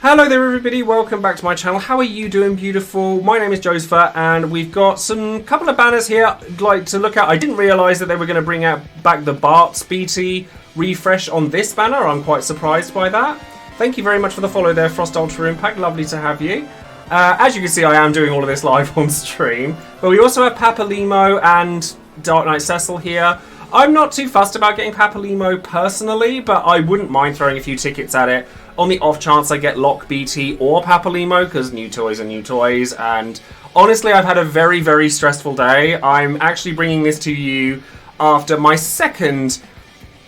Hello there everybody, welcome back to my channel. How are you doing, beautiful? My name is Joesephyr and we've got some couple of banners here I'd like to look at. I didn't realise that they were going to bring back the Bart's BT refresh on this banner. I'm quite surprised by that. Thank you very much for the follow there, Frost Ultra Impact. Lovely to have you. As you can see, I am doing all of this live on stream. But we also have Papalymo and Dark Knight Cecil here. I'm not too fussed about getting Papalymo personally, but I wouldn't mind throwing a few tickets at it on the off chance I get Lock BT or Papalymo, because new toys are new toys. And honestly, I've had a very, very stressful day. I'm actually bringing this to you after my second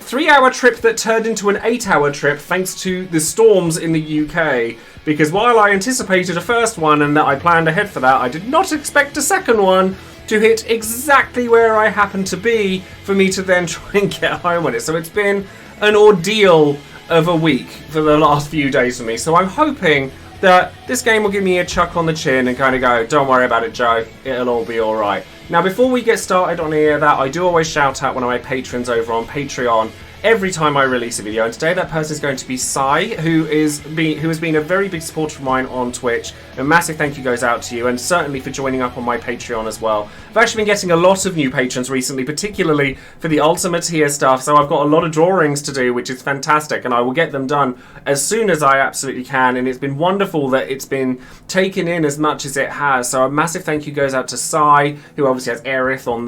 3-hour trip that turned into an 8-hour trip thanks to the storms in the UK. Because while I anticipated a first one and that I planned ahead for that, I did not expect a second one to hit exactly where I happened to be for me to then try and get home on it. So it's been an ordeal of a week for the last few days for me. So I'm hoping that this game will give me a chuck on the chin and kind of go, don't worry about it, Joe, it'll all be alright. Now before we get started on here, that I do always shout out one of my patrons over on Patreon every time I release a video, and today that person is going to be Sai, who has been a very big supporter of mine on Twitch. A massive thank you goes out to you, and certainly for joining up on my Patreon as well. I've actually been getting a lot of new patrons recently, particularly for the Ultimate tier stuff, so I've got a lot of drawings to do, which is fantastic, and I will get them done as soon as I absolutely can, and it's been wonderful that it's been taken in as much as it has. So a massive thank you goes out to Sai, who obviously has Aerith on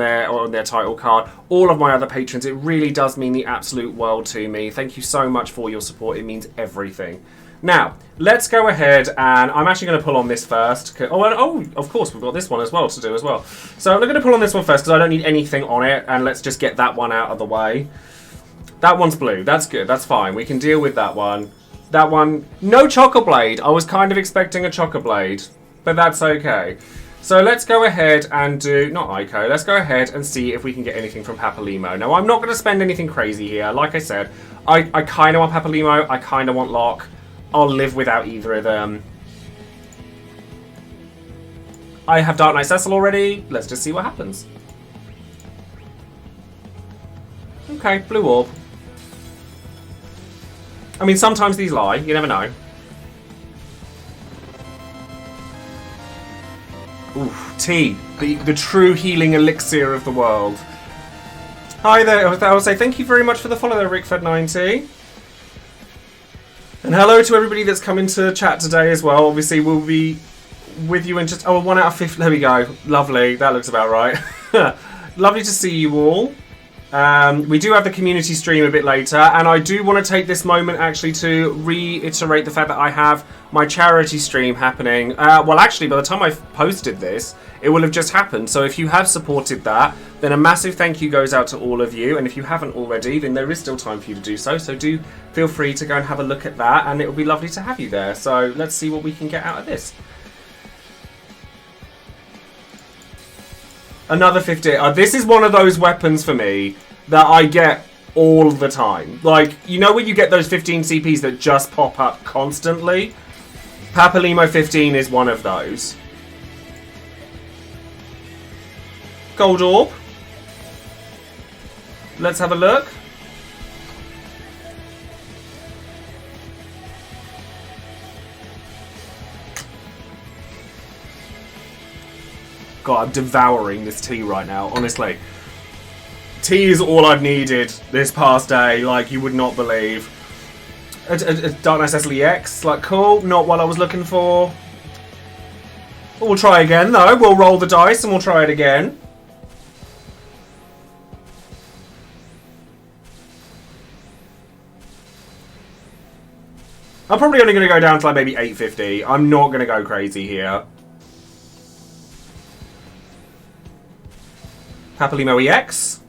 their title card, all of my other patrons. It really does mean the absolute world to me. Thank you so much for your support. It means everything. Now, let's go ahead, and I'm actually going to pull on this first. Oh, of course, we've got this one as well to do as well. So I'm going to pull on this one first because I don't need anything on it, and let's just get that one out of the way. That one's blue. That's good. That's fine. We can deal with that one. That one, no Chocoblade. I was kind of expecting a Chocoblade, but that's okay. So let's go ahead and do, not Ico, let's go ahead and see if we can get anything from Papalymo. Now, I'm not going to spend anything crazy here. Like I said, I kind of want Papalymo, I kind of want Lock. I'll live without either of them. I have Dark Knight Cecil already. Let's just see what happens. Okay, blue orb. I mean, sometimes these lie. You never know. Oof, tea. The true healing elixir of the world. Hi there. I will say thank you very much for the follow there, RickFed90. And hello to everybody that's come into chat today as well. Obviously, we'll be with you in just... Oh, 1 out of 50. There we go. Lovely. That looks about right. Lovely to see you all. We do have the community stream a bit later, and I do want to take this moment actually to reiterate the fact that I have my charity stream happening. Well, actually, by the time I've posted this, it will have just happened. So if you have supported that, then a massive thank you goes out to all of you. And if you haven't already, then there is still time for you to do so. So do feel free to go and have a look at that, and it will be lovely to have you there. So let's see what we can get out of this. Another 50. This is one of those weapons for me that I get all the time. Like, you know when you get those 15 CPs that just pop up constantly? Papalymo 15 is one of those. Gold orb. Let's have a look. God, I'm devouring this tea right now, honestly. Tea is all I've needed this past day, like you would not believe. A Dark Knight Cecil EX, like cool, not what I was looking for. We'll try again though, we'll roll the dice and we'll try it again. I'm probably only going to go down to like maybe 850. I'm not going to go crazy here. Papalymo EX?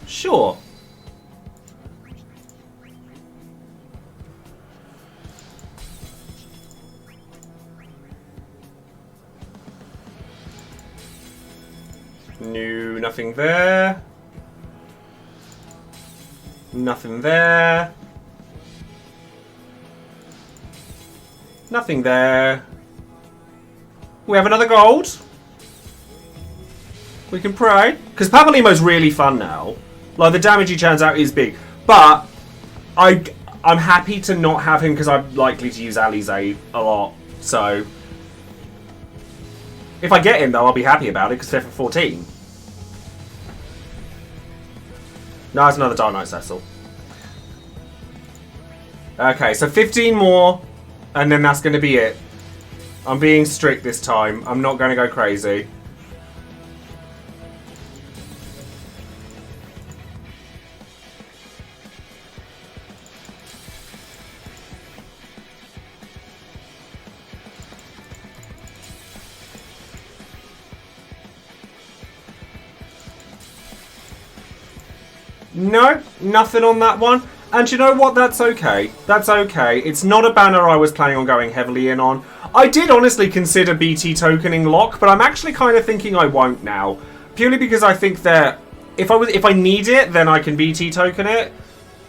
Sure. No, nothing there. Nothing there. Nothing there. We have another gold. We can pray. Because Papalymo's really fun now. Like, the damage he churns out is big. But I'm happy to not have him because I'm likely to use Alize a lot. So if I get him though, I'll be happy about it because they're for 14. No, it's another Dark Knight Cecil. Okay, so 15 more, and then that's going to be it. I'm being strict this time. I'm not going to go crazy. No, nothing on that one. And you know what? That's okay. That's okay. It's not a banner I was planning on going heavily in on. I did honestly consider BT tokening Lock, but I'm actually kind of thinking I won't now. Purely because I think that if I need it, then I can BT token it.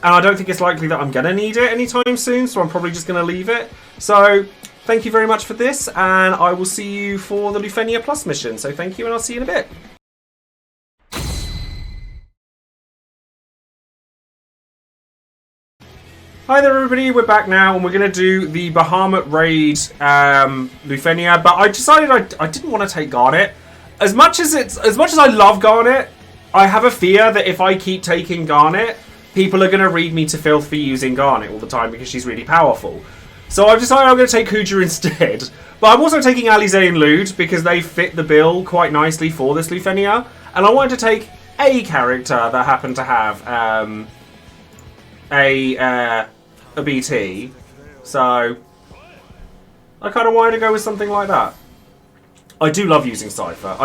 And I don't think it's likely that I'm going to need it anytime soon, so I'm probably just going to leave it. So, thank you very much for this, and I will see you for the Lufenia Plus mission. So thank you, and I'll see you in a bit. Hi there everybody, we're back now and we're going to do the Bahamut Raid Lufenia, but I decided I didn't want to take Garnet. As much as I love Garnet, I have a fear that if I keep taking Garnet, people are going to read me to filth for using Garnet all the time because she's really powerful. So I've decided I'm going to take Kuja instead. But I'm also taking Alize and Lude because they fit the bill quite nicely for this Lufenia. And I wanted to take a character that happened to have a BT, so I kind of wanted to go with something like that. I do love using Cypher.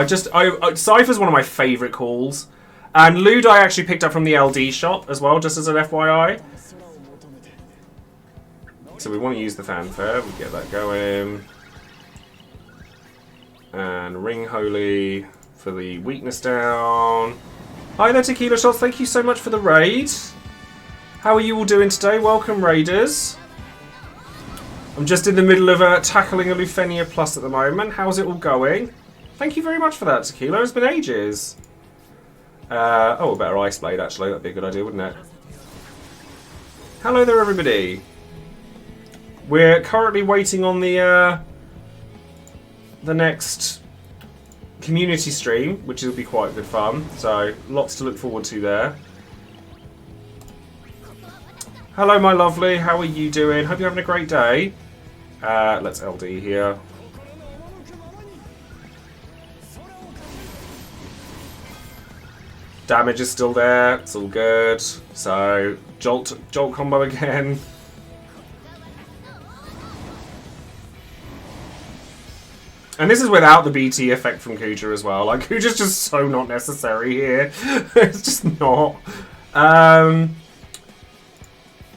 Cypher's one of my favourite calls, and Lude I actually picked up from the LD shop as well, just as an FYI. So we want to use the fanfare. We get that going, and Ring Holy for the weakness down. Hi there, Tequila Shots. Thank you so much for the raid. How are you all doing today? Welcome, Raiders. I'm just in the middle of tackling a Lufenia Plus at the moment. How's it all going? Thank you very much for that, Tequila. It's been ages. Oh, a better Ice Blade, actually. That'd be a good idea, wouldn't it? Hello there, everybody. We're currently waiting on the next community stream, which will be quite good fun. So, lots to look forward to there. Hello, my lovely. How are you doing? Hope you're having a great day. Let's LD here. Damage is still there. It's all good. So, Jolt combo again. And this is without the BT effect from Kuja as well. Like, Kuja's just so not necessary here. It's just not.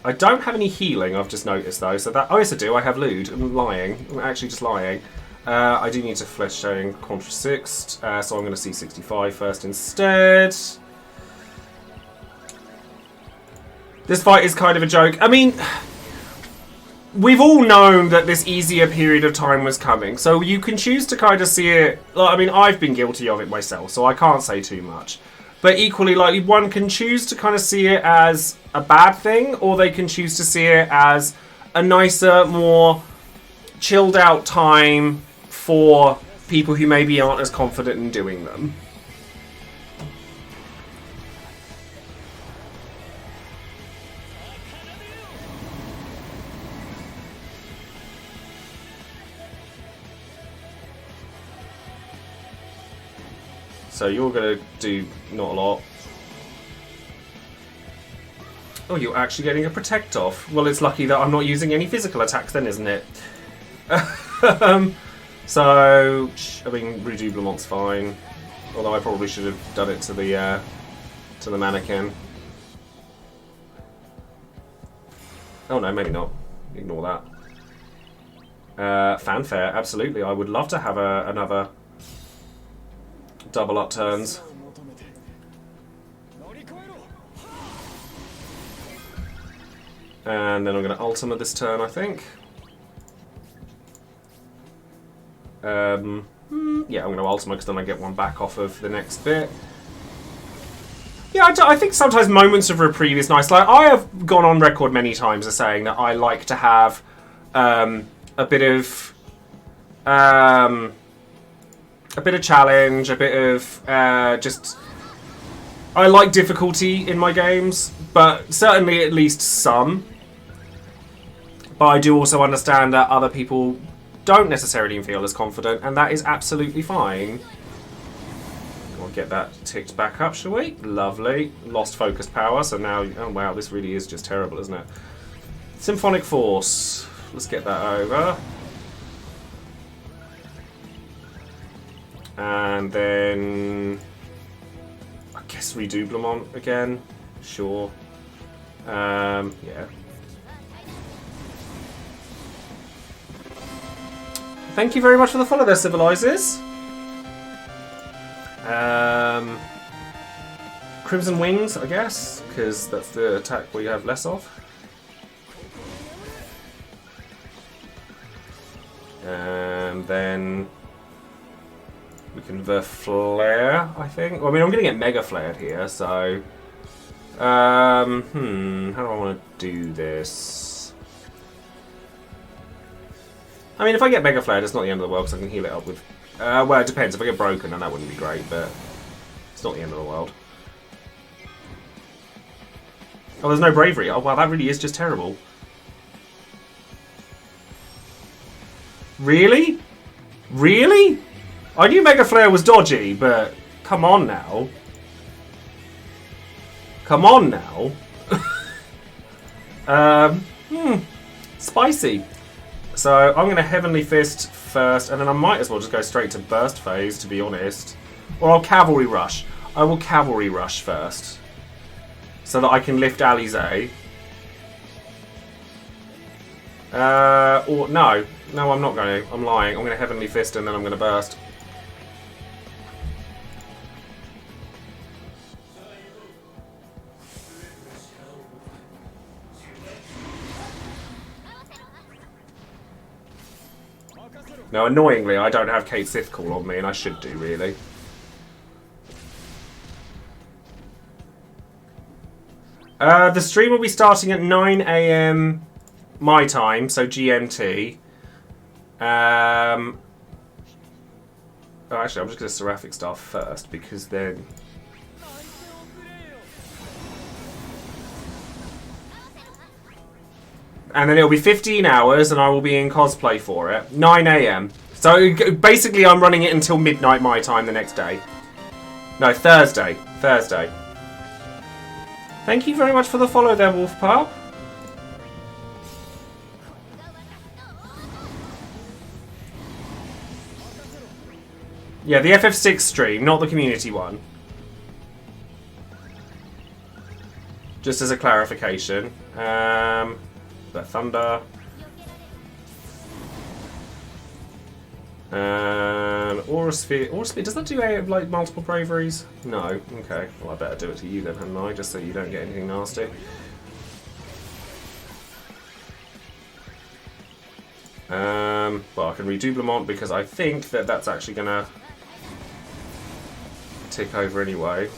I don't have any healing, I've just noticed though, so that... Oh yes I do, I have Lude. I'm lying. I'm actually just lying. I do need to flesh showing Contra 6, so I'm going to see 65 first instead. This fight is kind of a joke. I mean, we've all known that this easier period of time was coming, so you can choose to kind of see it... I mean, I've been guilty of it myself, so I can't say too much. But equally, like, one can choose to kind of see it as a bad thing, or they can choose to see it as a nicer, more chilled out time for people who maybe aren't as confident in doing them. So you're going to do not a lot. Oh, you're actually getting a protect off. Well, it's lucky that I'm not using any physical attacks then, isn't it? So, I mean, Redoublement's fine. Although I probably should have done it to the mannequin. Oh no, maybe not. Ignore that. Fanfare, absolutely. I would love to have another double upturns. And then I'm going to ultimate this turn, I think. Yeah, I'm going to ultimate because then I get one back off of the next bit. Yeah, I think sometimes moments of reprieve is nice. Like, I have gone on record many times as saying that I like to have a bit of challenge, a bit of just. I like difficulty in my games, but certainly at least some. But I do also understand that other people don't necessarily feel as confident, and that is absolutely fine. We'll get that ticked back up, shall we? Lovely. Lost focus power, so now... Oh, wow, this really is just terrible, isn't it? Symphonic Force. Let's get that over. And then... I guess Redoublement again. Sure. Yeah. Thank you very much for the follow there, Civilizers. Crimson Wings, I guess, because that's the attack we have less of. And then we can Flare, I think. Well, I mean, I'm going to get Mega Flared here, so... how do I want to do this? I mean, if I get Mega Flared, it's not the end of the world, because I can heal it up with... well, it depends. If I get broken, then that wouldn't be great, but it's not the end of the world. Oh, there's no bravery. Oh, wow, that really is just terrible. Really? Really? I knew Mega Flare was dodgy, but come on now. Come on now. Spicy. So I'm going to Heavenly Fist first, and then I might as well just go straight to Burst Phase, to be honest. Or I'll Cavalry Rush. I will Cavalry Rush first, so that I can lift Alize. Or no, I'm not going to. I'm lying. I'm going to Heavenly Fist, and then I'm going to Burst. Now, annoyingly, I don't have Kate Sith Call on me, and I should do, really. The stream will be starting at 9 AM my time, so GMT. Oh, actually, I'm just going to Seraphic Star first, because then... And then it'll be 15 hours, and I will be in cosplay for it. 9 AM. So, basically, I'm running it until midnight my time the next day. No, Thursday. Thursday. Thank you very much for the follow there, Wolf Pup. Yeah, the FF6 stream, not the community one. Just as a clarification. That Thunder. Aura Sphere. Aura Sphere, does that do like multiple braveries? No. Okay. Well, I better do it to you then, hadn't I? Just so you don't get anything nasty. Well, I can Redoublement because I think that that's actually gonna tick over anyway.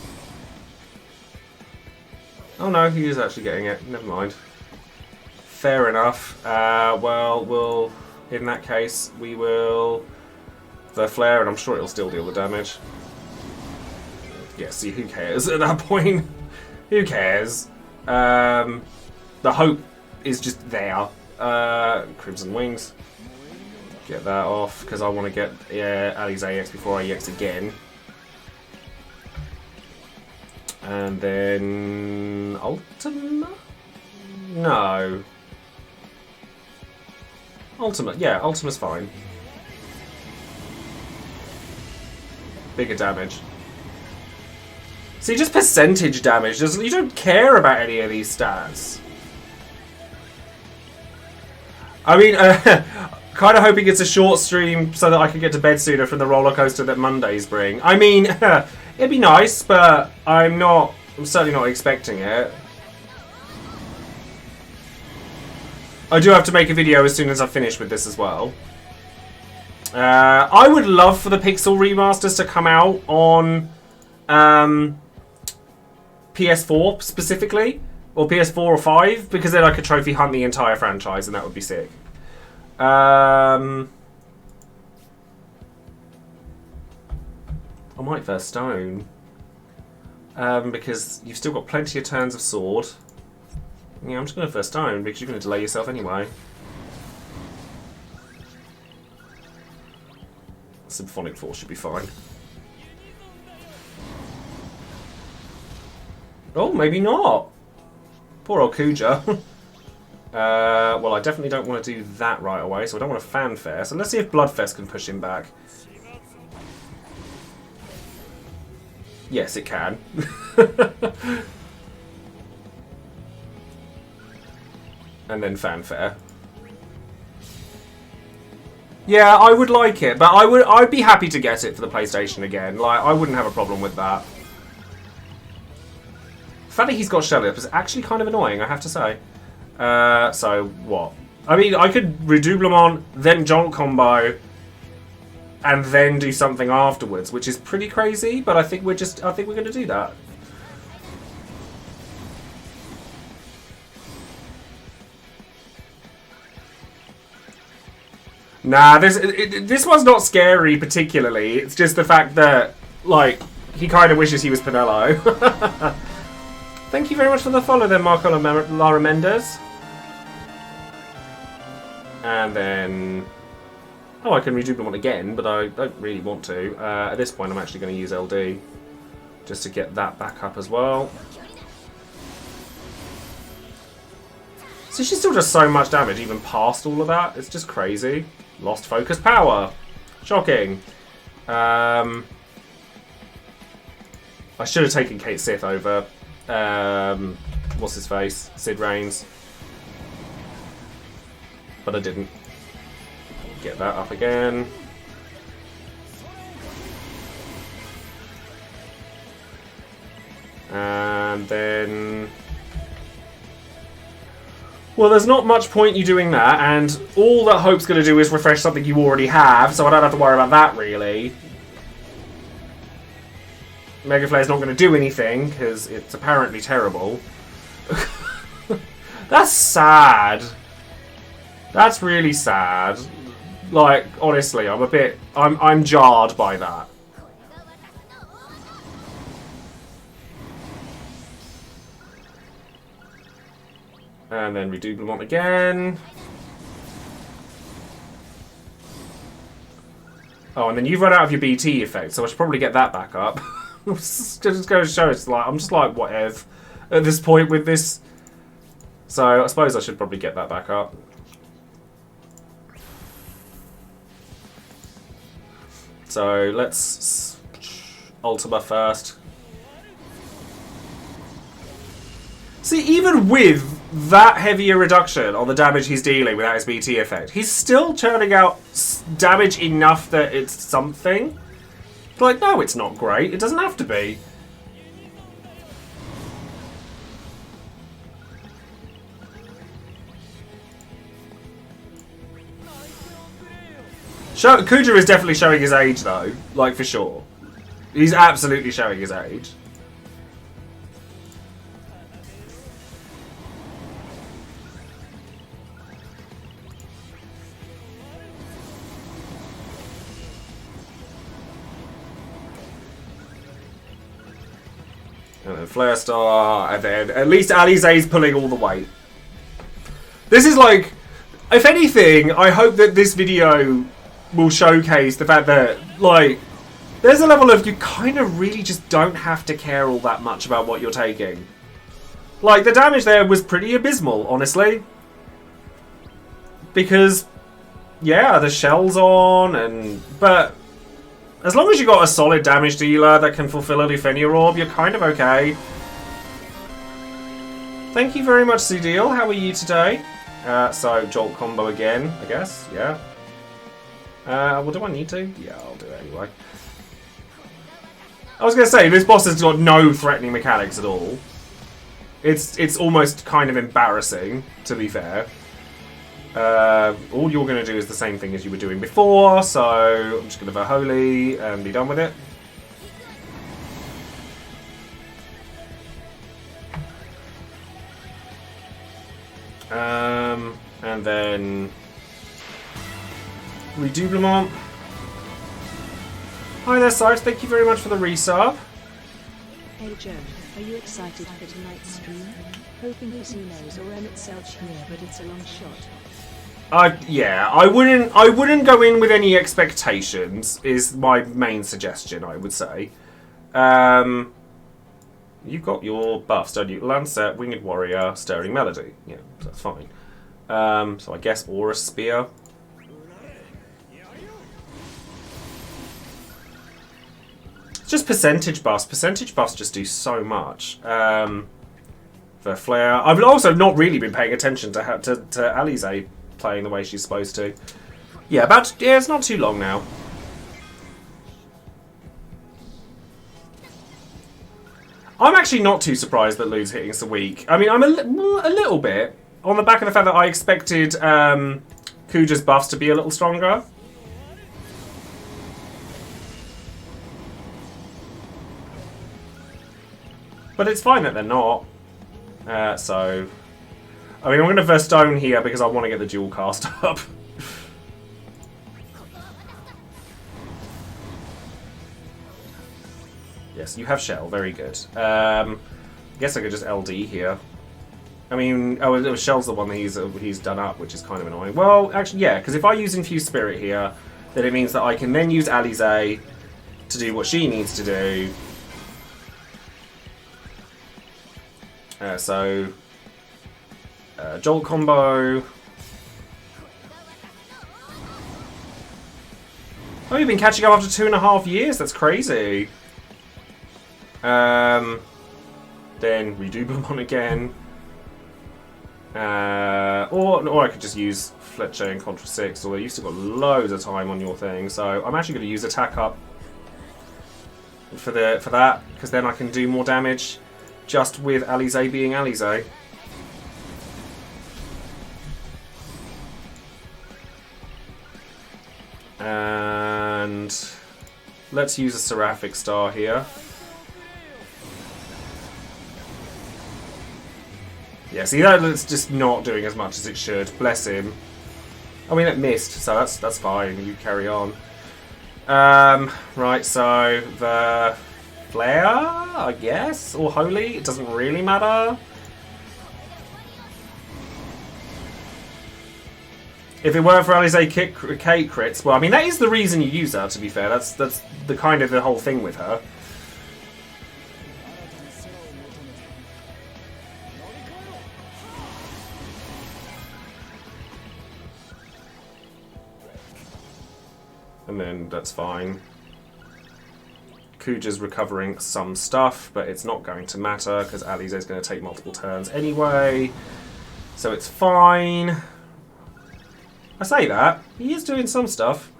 Oh no, he is actually getting it. Never mind. Fair enough. Well, we'll... In that case, we will... The Flare, and I'm sure it'll still deal the damage. Yeah, see, who cares at that point? Who cares? The hope is just there. Crimson Wings. Get that off, because I want to get Ali's AX before I EX again. And then... Ultima? No. Ultima, yeah, Ultima's fine. Bigger damage. See, just percentage damage. You don't care about any of these stats. I mean, kind of hoping it's a short stream so that I can get to bed sooner from the roller coaster that Mondays bring. I mean, it'd be nice, but I'm certainly not expecting it. I do have to make a video as soon as I finish with this as well. I would love for the Pixel remasters to come out on PS4 specifically, or PS4 or 5, because then I could trophy hunt the entire franchise, and that would be sick. I might first stone. Because you've still got plenty of turns of sword. Yeah, I'm just going to first stone, because you're going to delay yourself anyway. Symphonic Force should be fine. Oh, maybe not. Poor old Kuja. Well, I definitely don't want to do that right away, so I don't want a fanfare. So let's see if Bloodfest can push him back. Yes, it can. And then fanfare. Yeah, I would like it, but I'd be happy to get it for the PlayStation again. Like, I wouldn't have a problem with that. The fact that he's got Shelly up is actually kind of annoying, I have to say. So, what? I mean, I could Redoublement, then Jolt combo, and then do something afterwards, which is pretty crazy, but I think we're going to do that. Nah, this one's not scary particularly. It's just the fact that, like, he kind of wishes he was Pinello. Thank you very much for the follow then, Marco Lara Mendes. And then... Oh, I can Redoublement again, but I don't really want to. At this point, I'm actually going to use LD. Just to get that back up as well. So she still does so much damage, even past all of that. It's just crazy. Lost focus power. Shocking. I should have taken Kate Sith over. What's his face? Sid Reigns. But I didn't. Get that up again. And then... Well, there's not much point you doing that, and all that Hope's going to do is refresh something you already have, so I don't have to worry about that, really. Mega Flare's not going to do anything, because it's apparently terrible. That's sad. That's really sad. Like, honestly, I'm jarred by that. And then Redoublement again. Oh, and then you've run out of your BT effect, so I should probably get that back up. Just go to show it's like I'm just like whatever at this point with this. So I suppose I should probably get that back up. So let's Ultima first. See, even with that heavier reduction on the damage he's dealing without his BT effect, he's still churning out damage enough that it's something. Like, no, it's not great. It doesn't have to be. Kuja is definitely showing his age, though. Like, for sure. He's absolutely showing his age. And then Flare Star, and then at least Alize's pulling all the weight. This is like, if anything, I hope that this video will showcase the fact that, like, there's a level of you kind of really just don't have to care all that much about what you're taking. Like, the damage there was pretty abysmal, honestly. Because, yeah, the shell's on, but as long as you got a solid damage dealer that can fulfill a Lufenia orb, you're kind of okay. Thank you very much, Cdeal. How are you today? So, Jolt combo again, I guess. Yeah. Well, do I need to? Yeah, I'll do it anyway. I was going to say, this boss has got no threatening mechanics at all. It's almost kind of embarrassing, to be fair. All you're going to do is the same thing as you were doing before, so I'm just going to Holy and be done with it. And then Redoublement. Hi there, Sipes. Thank you very much for the resub. Hey Joe, are you excited for tonight's stream? Hoping casinos or Emmett Selch here, but it's a long shot. Yeah, I wouldn't go in with any expectations. Is my main suggestion, I would say. You've got your buffs, don't you? Lancet, Winged Warrior, Stirring Melody. Yeah, that's fine. So I guess Aura Spear. Just percentage buffs. Percentage buffs just do so much. For Flare, I've also not really been paying attention to Alize playing the way she's supposed to. Yeah, it's not too long now. I'm actually not too surprised that Lude's hitting us a week. I mean, I'm a little bit on the back of the fact that I expected Kuja's buffs to be a little stronger. But it's fine that they're not. So, I mean, I'm going to verse Stone here because I want to get the dual cast up. Yes, you have Shell. Very good. I guess I could just LD here. I mean, oh, Shell's the one that he's done up, which is kind of annoying. Well, actually, yeah, because if I use Infused Spirit here, then it means that I can then use Alize to do what she needs to do. Jolt combo. Oh, you've been catching up after 2.5 years? That's crazy. Then Redoublement again. Or I could just use Fletcher and Contra 6, although you've still got loads of time on your thing, so I'm actually going to use Attack Up for that, because then I can do more damage just with Alize being Alize. And let's use a Seraphic Star here. Yeah, see, that's just not doing as much as it should. Bless him. I mean, it missed, so that's fine. You carry on. Right, so the Flare, I guess, or Holy, it doesn't really matter. If it weren't for Alize Kate crits, well, I mean, that is the reason you use her, to be fair. That's the kind of the whole thing with her. And then that's fine. Kuja's recovering some stuff, but it's not going to matter because Alize is going to take multiple turns anyway. So it's fine. I say that. He is doing some stuff.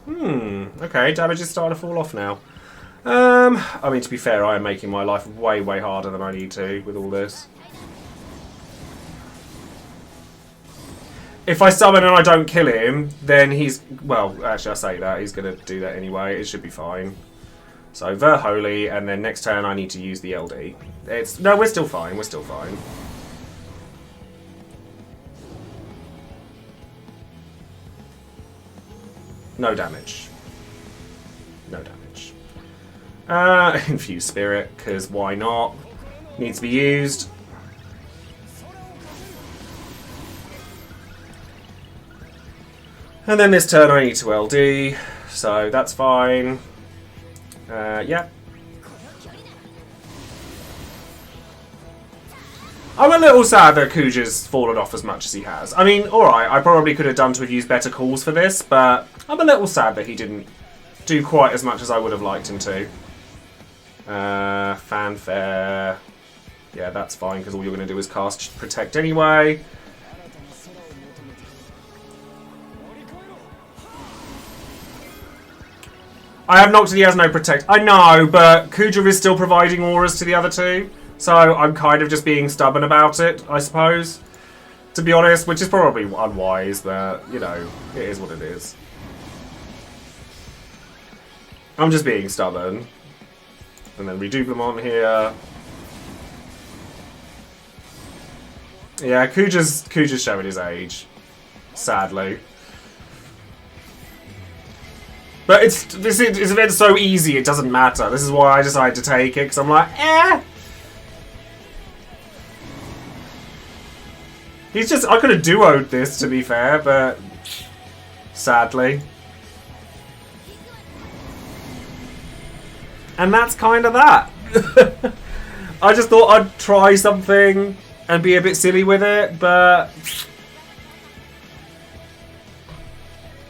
Okay, damage is starting to fall off now. I mean, to be fair, I am making my life way, way harder than I need to with all this. If I summon and I don't kill him, then he's... Well, actually, I say that. He's going to do that anyway. It should be fine. So, Ver Holy, and then next turn I need to use the LD. No, we're still fine. We're still fine. No damage. No damage. Infused Spirit, because why not? Needs to be used. And then this turn I need to LD, so that's fine. Yeah. I'm a little sad that Kuja's fallen off as much as he has. I mean, alright, I probably could have done to have used better calls for this, but I'm a little sad that he didn't do quite as much as I would have liked him to. Fanfare. Yeah, that's fine, because all you're going to do is cast Protect anyway. I have knocked it, he has no Protect. I know, but Kuja is still providing auras to the other two. So I'm kind of just being stubborn about it, I suppose. To be honest, which is probably unwise, but, you know, it is what it is. I'm just being stubborn. And then we do them on here. Yeah, Kuja's showing his age, sadly. But this event's so easy, it doesn't matter. This is why I decided to take it, because I'm like, eh. He's just, I could have duoed this, to be fair, but sadly. And that's kind of that. I just thought I'd try something and be a bit silly with it, but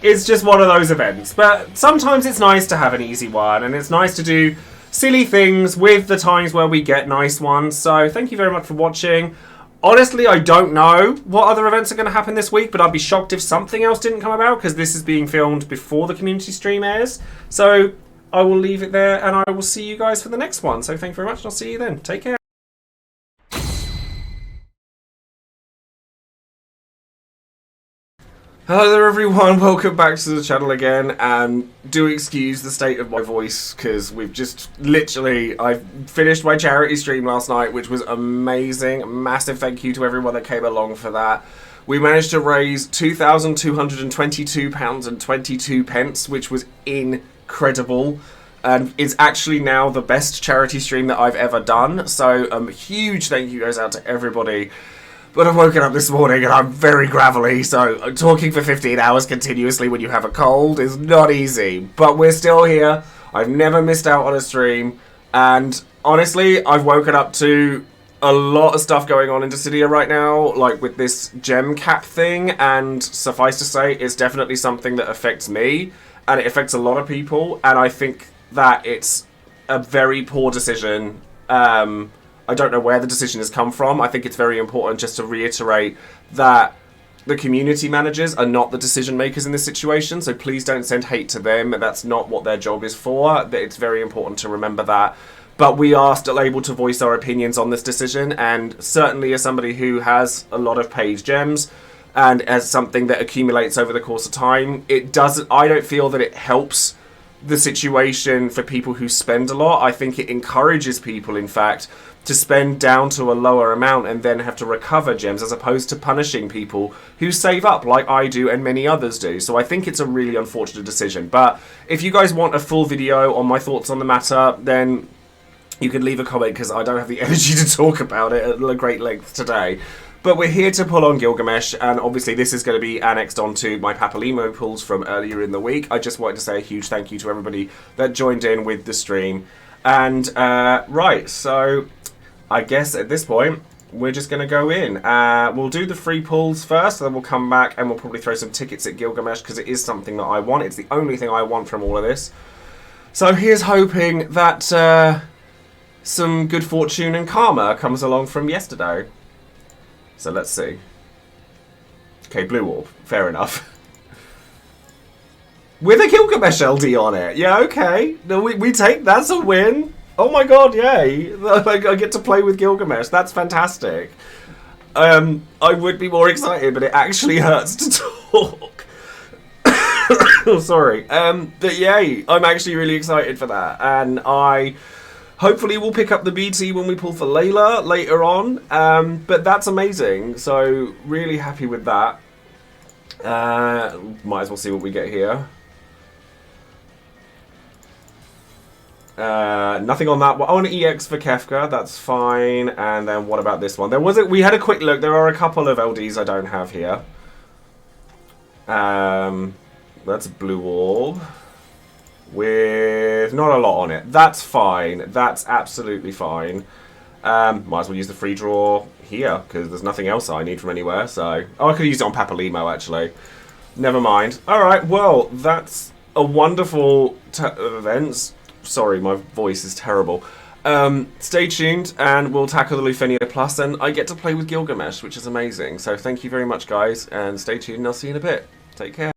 it's just one of those events. But sometimes it's nice to have an easy one, and it's nice to do silly things with the times where we get nice ones. So thank you very much for watching. Honestly, I don't know what other events are going to happen this week, but I'd be shocked if something else didn't come about, because this is being filmed before the community stream airs. So I will leave it there, and I will see you guys for the next one. So thank you very much, and I'll see you then. Take care. Hello there everyone, welcome back to the channel again, and do excuse the state of my voice, because we've just literally, I finished my charity stream last night, which was amazing. Massive thank you to everyone that came along for that. We managed to raise £2,222.22, which was incredible, and it's actually now the best charity stream that I've ever done, so huge thank you goes out to everybody. But I've woken up this morning and I'm very gravelly, so talking for 15 hours continuously when you have a cold is not easy. But we're still here. I've never missed out on a stream. And honestly, I've woken up to a lot of stuff going on in Dissidia right now, like with this gem cap thing. And suffice to say, it's definitely something that affects me. And it affects a lot of people. And I think that it's a very poor decision. I don't know where the decision has come from. I think it's very important just to reiterate that the community managers are not the decision makers in this situation, so please don't send hate to them. That's not what their job is for. It's very important to remember that. But we are still able to voice our opinions on this decision, and certainly as somebody who has a lot of paid gems, and as something that accumulates over the course of time, I don't feel that it helps the situation for people who spend a lot. I think it encourages people, in fact, to spend down to a lower amount and then have to recover gems, as opposed to punishing people who save up like I do and many others do. So I think it's a really unfortunate decision. But if you guys want a full video on my thoughts on the matter, then you can leave a comment, because I don't have the energy to talk about it at a great length today. But we're here to pull on Gilgamesh, and obviously this is going to be annexed onto my Papalymo Pulls from earlier in the week. I just wanted to say a huge thank you to everybody that joined in with the stream. And, right, so I guess at this point, we're just going to go in. We'll do the free pulls first, and then we'll come back and we'll probably throw some tickets at Gilgamesh, because it is something that I want. It's the only thing I want from all of this. So here's hoping that some good fortune and karma comes along from yesterday. So let's see. Okay, blue orb. Fair enough. With a Gilgamesh LD on it. Yeah, okay. No, we take... That's a win. Oh my god, yay. I get to play with Gilgamesh. That's fantastic. I would be more excited, but it actually hurts to talk. Oh, sorry. But yay. I'm actually really excited for that. And I... hopefully we'll pick up the BT when we pull for Layla later on, but that's amazing, so really happy with that. Might as well see what we get here. Nothing on that one. Oh, an EX for Kefka, that's fine. And then what about this one? We had a quick look, there are a couple of LDs I don't have here. That's a blue orb with not a lot on it. That's fine. That's absolutely fine. Might as well use the free draw here, because there's nothing else I need from anywhere. So, oh, I could use it on Papalymo actually. Never mind. All right. Well, that's a wonderful events. Sorry, my voice is terrible. Stay tuned, and we'll tackle the Lufenia Plus, and I get to play with Gilgamesh, which is amazing. So, thank you very much, guys, and stay tuned. And I'll see you in a bit. Take care.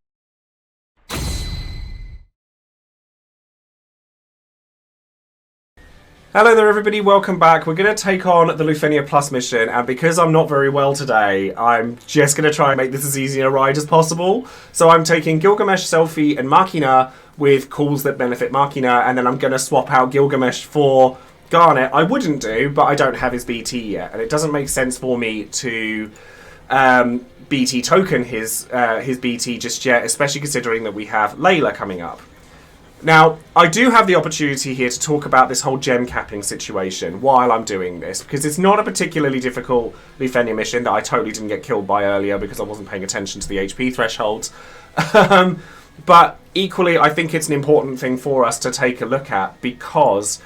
Hello there everybody, welcome back. We're going to take on the Lufenia Plus mission, and because I'm not very well today, I'm just going to try and make this as easy a ride as possible. So I'm taking Gilgamesh, Selfie and Machina with calls that benefit Machina, and then I'm going to swap out Gilgamesh for Garnet. I wouldn't do, but I don't have his BT yet, and it doesn't make sense for me to BT token his BT just yet, especially considering that we have Layla coming up. Now, I do have the opportunity here to talk about this whole gem capping situation while I'm doing this, because it's not a particularly difficult Lufenia mission that I totally didn't get killed by earlier because I wasn't paying attention to the HP thresholds. But equally, I think it's an important thing for us to take a look at because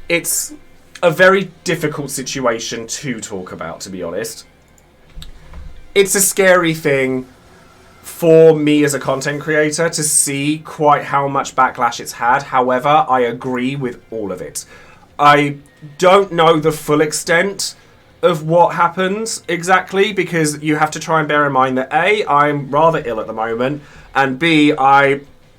it's a very difficult situation to talk about, to be honest. It's a scary thing for me as a content creator to see quite how much backlash it's had. However, I agree with all of it. I don't know the full extent of what happens exactly, because you have to try and bear in mind that A, I'm rather ill at the moment, and B,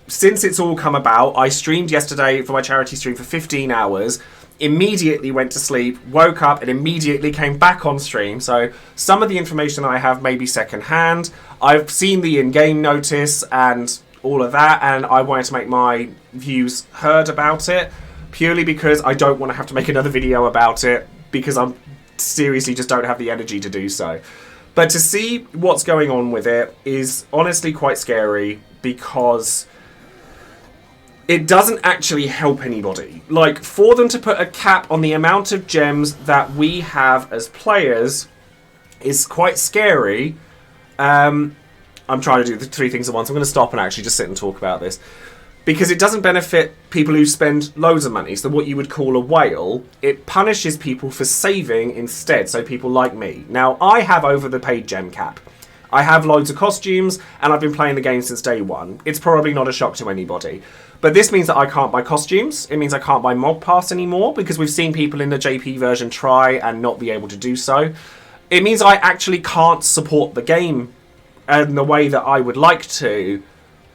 since it's all come about, I streamed yesterday for my charity stream for 15 hours, immediately went to sleep, woke up and immediately came back on stream. So some of the information I have may be secondhand. I've seen the in-game notice and all of that, and I wanted to make my views heard about it purely because I don't want to have to make another video about it, because I'm seriously just don't have the energy to do so. But to see what's going on with it is honestly quite scary, because it doesn't actually help anybody. Like, for them to put a cap on the amount of gems that we have as players is quite scary. I'm trying to do the three things at once. I'm going to stop and actually just sit and talk about this. Because it doesn't benefit people who spend loads of money. So what you would call a whale, it punishes people for saving instead. So people like me. Now, I have over the paid gem cap. I have loads of costumes, and I've been playing the game since day one. It's probably not a shock to anybody. But this means that I can't buy costumes. It means I can't buy Mod Pass anymore, because we've seen people in the JP version try and not be able to do so. It means I actually can't support the game in the way that I would like to,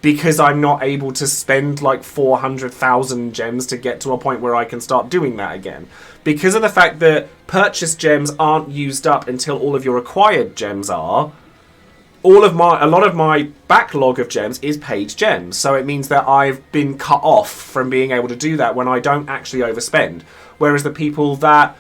because I'm not able to spend like 400,000 gems to get to a point where I can start doing that again. Because of the fact that purchased gems aren't used up until all of your acquired gems are, a lot of my backlog of gems is paid gems. So it means that I've been cut off from being able to do that when I don't actually overspend. Whereas the people that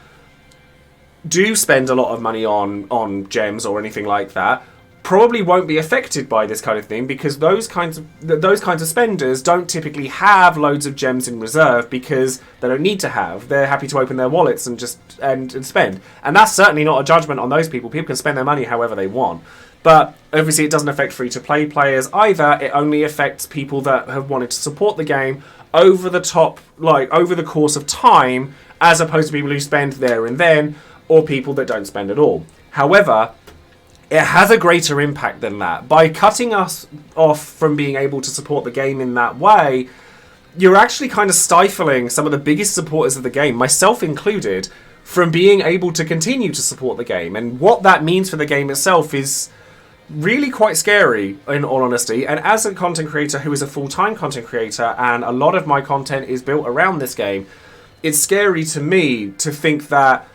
do spend a lot of money on gems or anything like that probably won't be affected by this kind of thing, because those kinds of spenders don't typically have loads of gems in reserve because they don't need to have. They're happy to open their wallets and just and spend. And that's certainly not a judgment on those people. People can spend their money however they want. But obviously it doesn't affect free-to-play players either. It only affects people that have wanted to support the game over the course of time, as opposed to people who spend there and then, or people that don't spend at all. However, it has a greater impact than that. By cutting us off from being able to support the game in that way, you're actually kind of stifling some of the biggest supporters of the game, myself included, from being able to continue to support the game. And what that means for the game itself is really quite scary, in all honesty. And as a content creator who is a full-time content creator, and a lot of my content is built around this game, it's scary to me to think that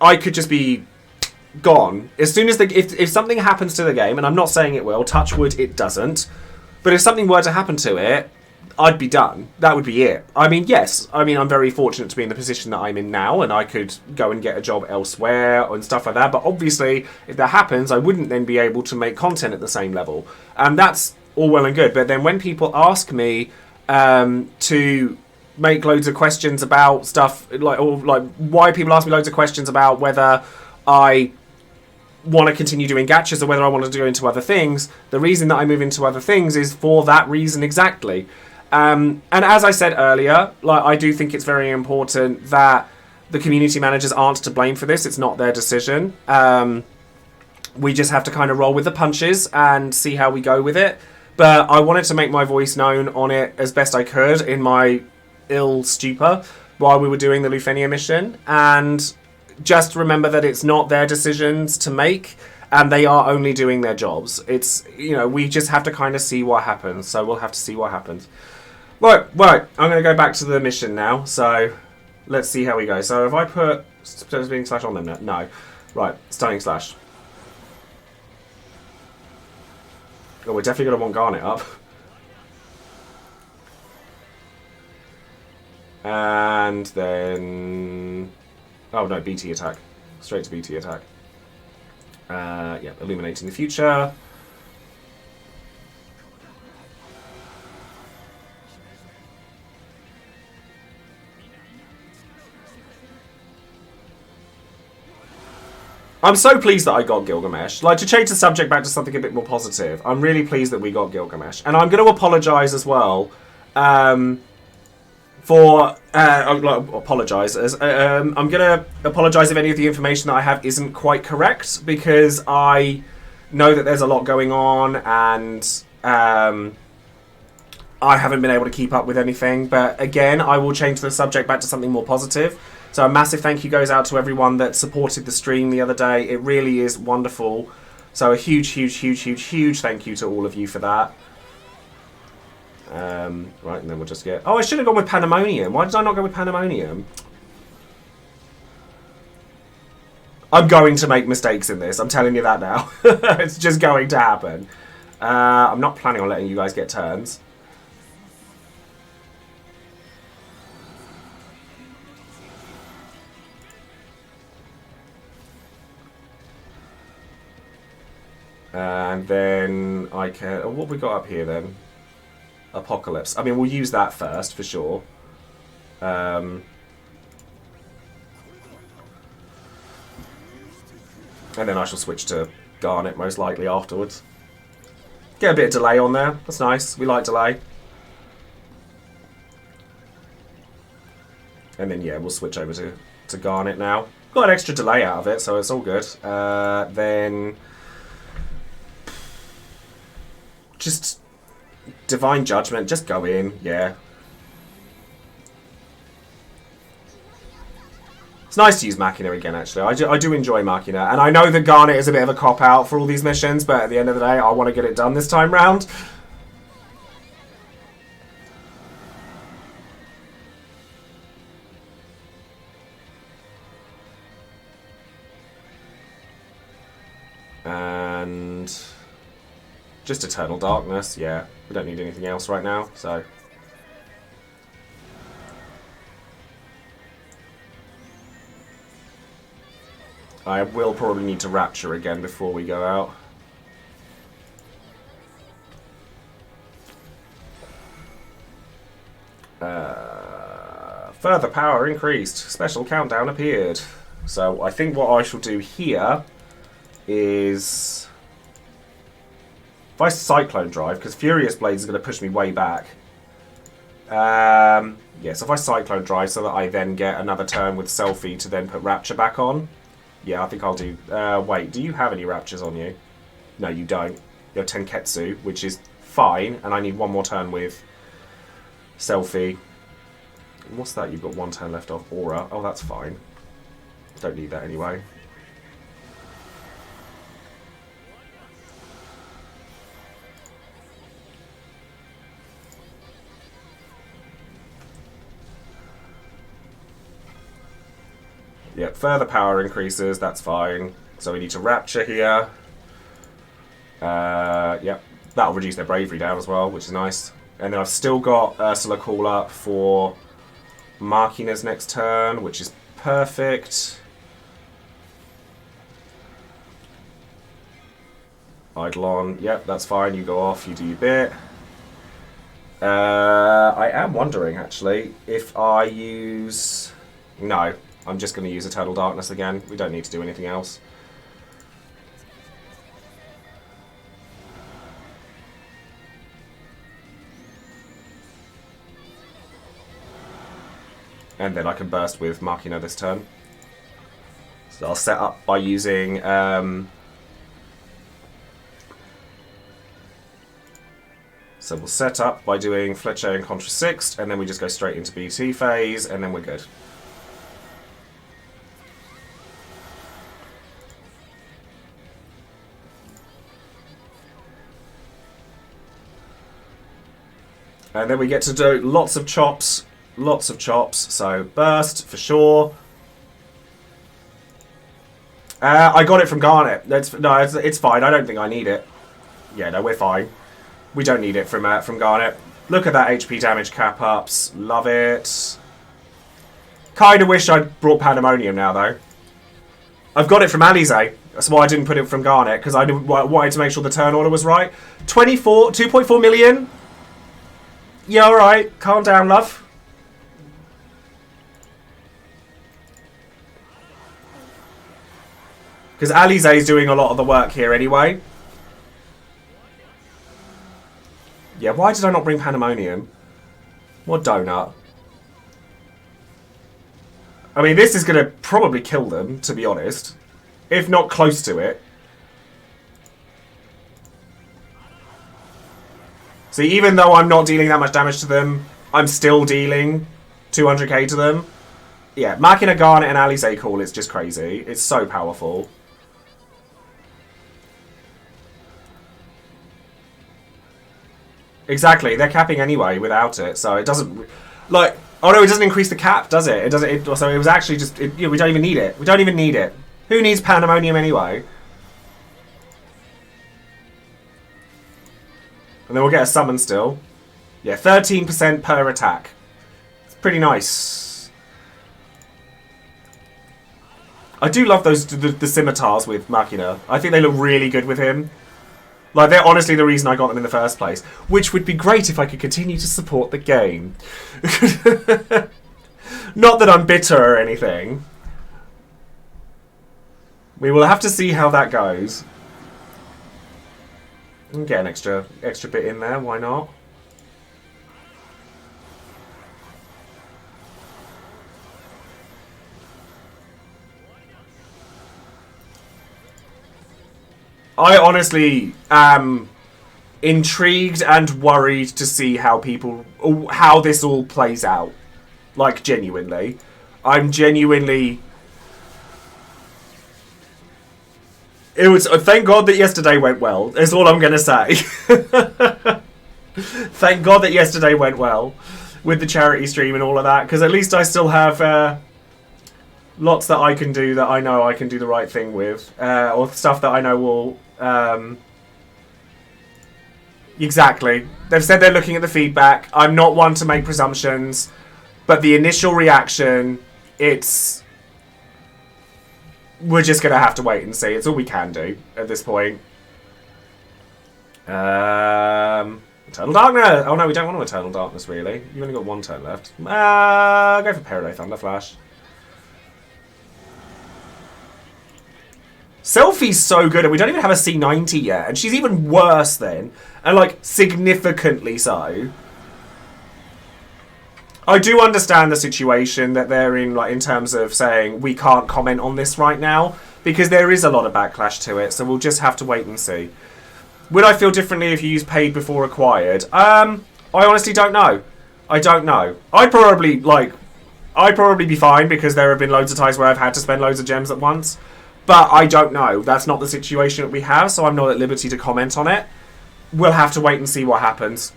I could just be gone as soon as if something happens to the game. And I'm not saying it will, touch wood it doesn't, but if something were to happen to it, I'd be done. That would be it. I mean, yes, I'm very fortunate to be in the position that I'm in now, and I could go and get a job elsewhere and stuff like that. But obviously, if that happens, I wouldn't then be able to make content at the same level. And that's all well and good. But then when people ask me to make loads of questions about stuff, why people ask me loads of questions about whether I want to continue doing gachas or whether I want to go into other things, the reason that I move into other things is for that reason exactly. And as I said earlier, I do think it's very important that the community managers aren't to blame for this. It's not their decision. We just have to kind of roll with the punches and see how we go with it. But I wanted to make my voice known on it as best I could in my ill stupor while we were doing the Lufenia mission. And just remember that it's not their decisions to make, and they are only doing their jobs. It's, we just have to kind of see what happens. So we'll have to see what happens. Right, I'm going to go back to the mission now. So Let's see how we go. So if I put Spinning Slash on them now. No. Right, Stunning Slash. Oh, we're definitely going to want Garnet up. And then... Oh no, BT attack. Straight to BT attack. Yeah, Illuminating the Future. I'm so pleased that I got Gilgamesh. Like, to change the subject back to something a bit more positive, I'm really pleased that we got Gilgamesh. And I'm going to apologise as well for... apologise. I'm going to apologise if any of the information that I have isn't quite correct, because I know that there's a lot going on, and I haven't been able to keep up with anything. But again, I will change the subject back to something more positive. So a massive thank you goes out to everyone that supported the stream the other day. It really is wonderful. So a huge, huge, huge, huge, huge thank you to all of you for that. Right, and then we'll just get... Oh, I should have gone with Pandemonium. Why did I not go with Pandemonium? I'm going to make mistakes in this. I'm telling you that now. It's just going to happen. I'm not planning on letting you guys get turns. And then I can... Oh, what have we got up here then? Apocalypse. I mean, we'll use that first, for sure. And then I shall switch to Garnet, most likely, afterwards. Get a bit of delay on there. That's nice. We like delay. And then, yeah, we'll switch over to Garnet now. Got an extra delay out of it, so it's all good. Then... Just Divine Judgment, just go in, yeah. It's nice to use Machina again, actually. I do enjoy Machina, and I know that Garnet is a bit of a cop-out for all these missions, but at the end of the day, I want to get it done this time round. And... just Eternal Darkness, yeah. We don't need anything else right now, so... I will probably need to Rapture again before we go out. Further power increased. Special countdown appeared. So I think what I shall do here is... If I Cyclone Drive, because Furious Blades is going to push me way back. Yeah, so if I Cyclone Drive so that I then get another turn with Selfie to then put Rapture back on. Yeah, I think I'll do... wait, do you have any Raptures on you? No, you don't. You have Tenketsu, which is fine, and I need one more turn with Selfie. What's that? You've got one turn left off. Aura. Oh, that's fine. Don't need that anyway. Yep, further power increases, that's fine. So we need to Rapture here. Yep, that'll reduce their bravery down as well, which is nice. And then I've still got Ursula call up for Machina's next turn, which is perfect. Eidolon, yep, that's fine. You go off, you do your bit. I am wondering, actually, if I use... No. I'm just going to use Eternal Darkness again. We don't need to do anything else. And then I can burst with Machina this turn. So I'll set up by using... So we'll set up by doing Fletcher and Contra Sixt, and then we just go straight into BT phase, and then we're good. And then we get to do lots of chops Lots of chops, so burst for sure. I got it from Garnet. It's fine. I don't think I need it. Yeah, no, we're fine. We don't need it from Garnet. Look at that HP damage cap ups. Love it. Kind of wish I'd brought Pandemonium now, though. I've got it from Alize. That's why I didn't put it from Garnet, because I wanted to make sure the turn order was right. 2.4 million. Yeah, alright. Calm down, love. Because Alize is doing a lot of the work here anyway. Yeah, why did I not bring Pandemonium? What donut? I mean, this is going to probably kill them, to be honest. If not close to it. See, even though I'm not dealing that much damage to them, I'm still dealing 200k to them. Yeah, Machina, Garnet, and Alize call, it's just crazy. It's so powerful. Exactly, they're capping anyway without it, so it doesn't... Like, oh no, it doesn't increase the cap, does it? It doesn't. So it was actually just... we don't even need it. We don't even need it. Who needs Pandemonium anyway? And then we'll get a summon still. Yeah, 13% per attack. It's pretty nice. I do love those the scimitars with Machina. I think they look really good with him. Like, they're honestly the reason I got them in the first place. Which would be great if I could continue to support the game. Not that I'm bitter or anything. We will have to see how that goes. And get an extra bit in there, why not? I honestly am intrigued and worried to see how this all plays out. Like, genuinely. I'm genuinely... Thank God that yesterday went well, is all I'm going to say. Thank God that yesterday went well with the charity stream and all of that, because at least I still have lots that I can do that I know I can do the right thing with, or stuff that I know will... Exactly. They've said they're looking at the feedback. I'm not one to make presumptions, but the initial reaction, we're just going to have to wait and see. It's all we can do at this point. Eternal Darkness! Oh no, we don't want to Eternal Darkness, really. You've only got one turn left. Go for Peridot Thunderflash. Selfie's so good, and we don't even have a C90 yet, and she's even worse then, and like, significantly so. I do understand the situation that they're in, like, in terms of saying we can't comment on this right now, because there is a lot of backlash to it, so we'll just have to wait and see. Would I feel differently if you use paid before acquired? I honestly don't know. I don't know. I'd probably be fine, because there have been loads of times where I've had to spend loads of gems at once. But I don't know. That's not the situation that we have, so I'm not at liberty to comment on it. We'll have to wait and see what happens.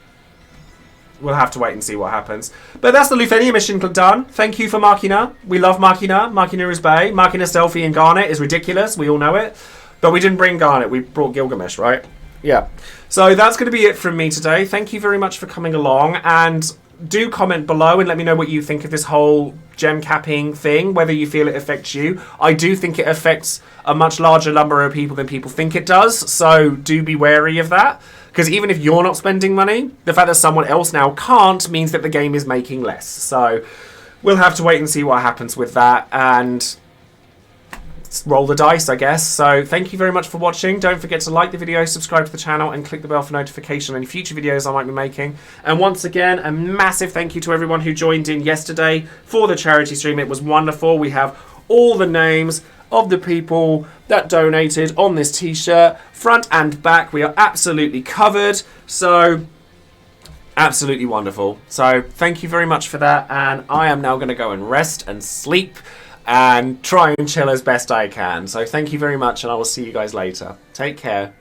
We'll have to wait and see what happens. But that's the Lufenia mission done. Thank you for Machina. We love Machina. Machina is bae. Machina, Selfie, and Garnet is ridiculous. We all know it. But we didn't bring Garnet. We brought Gilgamesh, right? Yeah. So that's going to be it from me today. Thank you very much for coming along. And do comment below and let me know what you think of this whole gem capping thing, whether you feel it affects you. I do think it affects a much larger number of people than people think it does, so do be wary of that, because even if you're not spending money, the fact that someone else now can't means that the game is making less. So we'll have to wait and see what happens with that, and roll the dice, I guess. So thank you very much for watching. Don't forget to like the video, subscribe to the channel, and click the bell for notification on any future videos I might be making. And once again, a massive thank you to everyone who joined in yesterday for the charity stream. It was wonderful. We have all the names of the people that donated on this t-shirt, front and back. We are absolutely covered. So absolutely wonderful. So thank you very much for that, and I am now going to go and rest and sleep and try and chill as best I can. So thank you very much, and I will see you guys later. Take care.